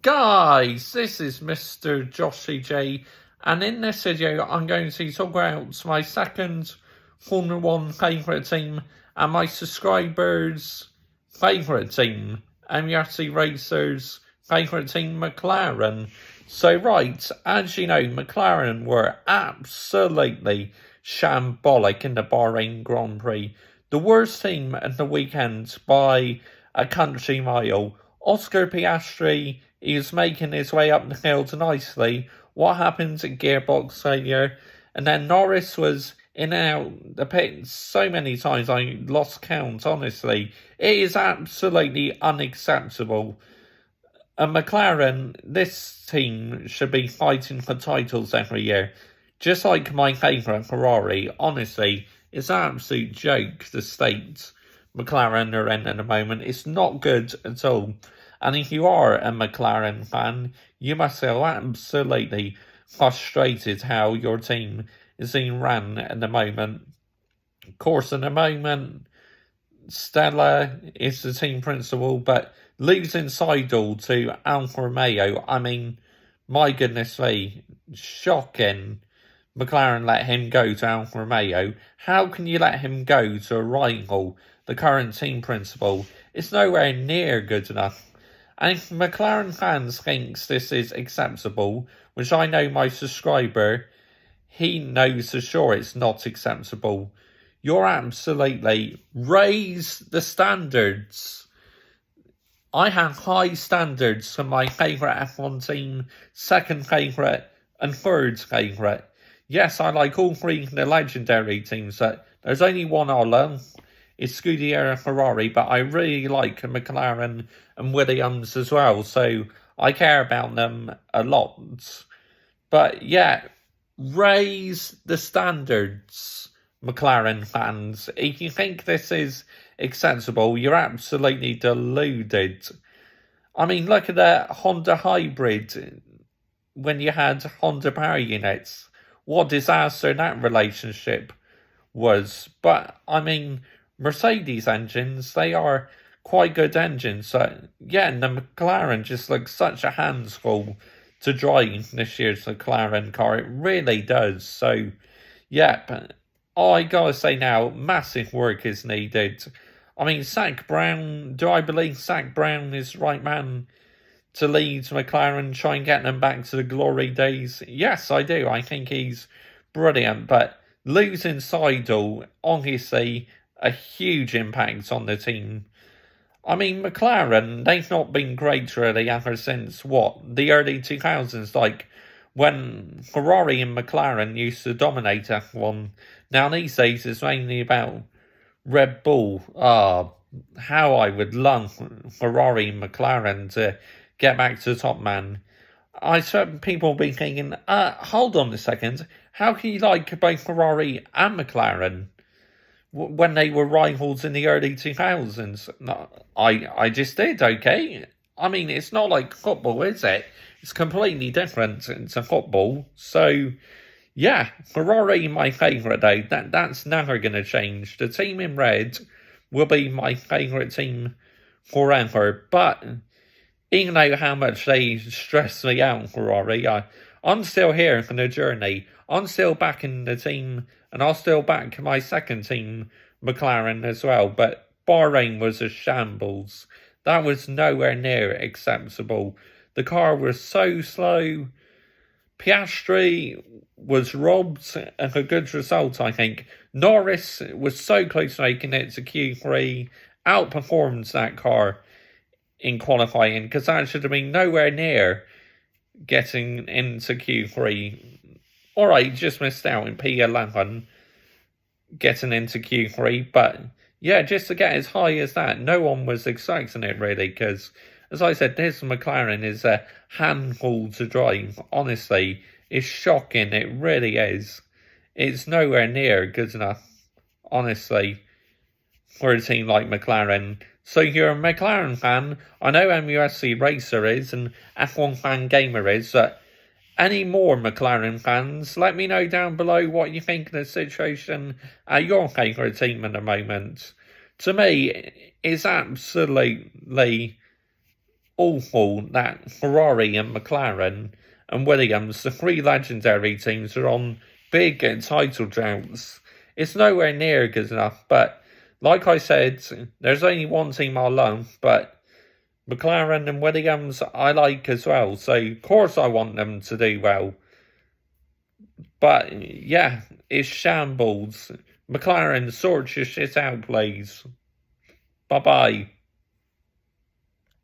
Guys, this is Mr. Joshy J, and in this video I'm going to talk about my second Formula 1 favourite team and my subscribers' favourite team, MUFC Racers' favourite team, McLaren. So right, as you know, McLaren were absolutely shambolic in the Bahrain Grand Prix. The worst team in the weekend by a country mile. Oscar Piastri is making his way up the hill nicely. What happened to gearbox failure? And then Norris was in and out the pit so many times I lost count, honestly. It is absolutely unacceptable. And McLaren, this team should be fighting for titles every year. Just like my favourite Ferrari, honestly, it's an absolute joke, the state McLaren are in at the moment. It's not good at all. And if you are a McLaren fan, you must feel absolutely frustrated how your team is being run at the moment. Of course, at the moment, Stella is the team principal, but losing Seidel to Alfa Romeo, I mean, my goodness me, shocking. McLaren let him go to Alfa Romeo. How can you let him go to a rival, the current team principal? It's nowhere near good enough. And if McLaren fans thinks this is acceptable, which I know my subscriber, he knows for sure it's not acceptable. You're absolutely raise the standards. I have high standards for my favourite F1 team, second favourite and third favourite. Yes, I like all three of the legendary teams. There's only one I love. It's Scuderia Ferrari, but I really like McLaren and Williams as well, so I care about them a lot. But yeah, raise the standards, McLaren fans. If you think this is acceptable, you're absolutely deluded. I mean, look at the Honda hybrid when you had Honda power units. What disaster that relationship was. But, I mean, Mercedes engines, they are quite good engines. So, yeah, and the McLaren just looks such a handful to drive this year's McLaren car. It really does. So, yeah, but I gotta say now, massive work is needed. I mean, Zak Brown, do I believe Zak Brown is the right man to lead McLaren, try and get them back to the glory days? Yes, I do. I think he's brilliant, but losing Seidel, obviously, a huge impact on the team. I mean, McLaren, they've not been great really ever since, the early 2000s, like when Ferrari and McLaren used to dominate F1. Now these days it's mainly about Red Bull. How I would love Ferrari and McLaren to get back to the top, man. I certain people will be thinking, hold on a second, how can you like both Ferrari and McLaren when they were rivals in the early 2000s? No, I just did, okay? I mean, it's not like football, is it? It's completely different. It's a football. So, yeah, Ferrari, my favourite though. That's never going to change. The team in red will be my favourite team forever. But even though how much they stress me out, Ferrari, I'm still here for the journey. I'm still backing the team, and I'll still back my second team, McLaren, as well. But Bahrain was a shambles. That was nowhere near acceptable. The car was so slow. Piastri was robbed of a good result, I think. Norris was so close to making it to Q3, outperformed that car in qualifying, because that should have been nowhere near getting into Q3. Alright, just missed out in P11, getting into Q3, but yeah, just to get as high as that, no one was expecting it really, because as I said, this McLaren is a handful to drive. Honestly, it's shocking, it really is. It's nowhere near good enough, honestly, for a team like McLaren. So you're a McLaren fan, I know MUFC Racer is, and F1 Fan Gamer is, but any more McLaren fans, let me know down below what you think of the situation at your favourite team at the moment. To me, it's absolutely awful that Ferrari and McLaren and Williams, the three legendary teams, are on big title droughts. It's nowhere near good enough, but like I said, there's only one team I love, but McLaren and Williams I like as well, so of course I want them to do well. But yeah, it's shambles. McLaren, sort your shit out, please. Bye-bye.